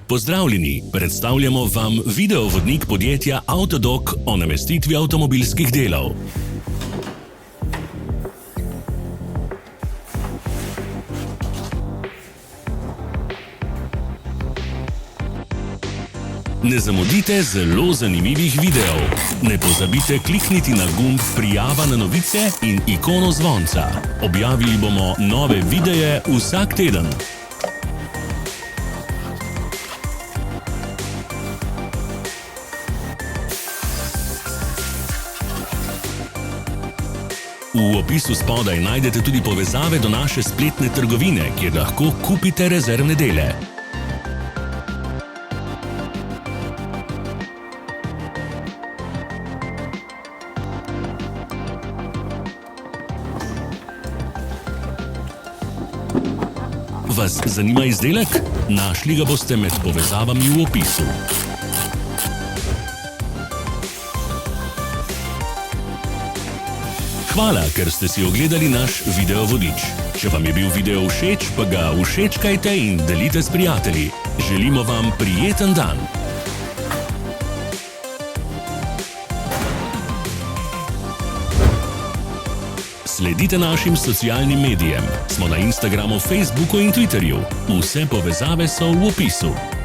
Pozdravljeni, predstavljamo vam videovodnik podjetja Autodoc o namestitvi avtomobilskih delov. Ne zamudite zelo zanimivih videov. Ne pozabite klikniti na gumb Prijava na novice in ikono zvonca. Objavili bomo nove videe vsak teden. V opisu spodaj najdete tudi povezave do naše spletne trgovine, kjer lahko kupite rezervne dele. Vas zanima izdelek? Našli ga boste med povezavami v opisu. Hvala, ker ste si ogledali naš videovodič. Če vam je bil video všeč, pa ga všečkajte in delite s prijatelji. Želimo vam prijeten dan! Sledite našim socialnim medijem. Smo na Instagramu, Facebooku in Twitterju. Vse povezave so v opisu.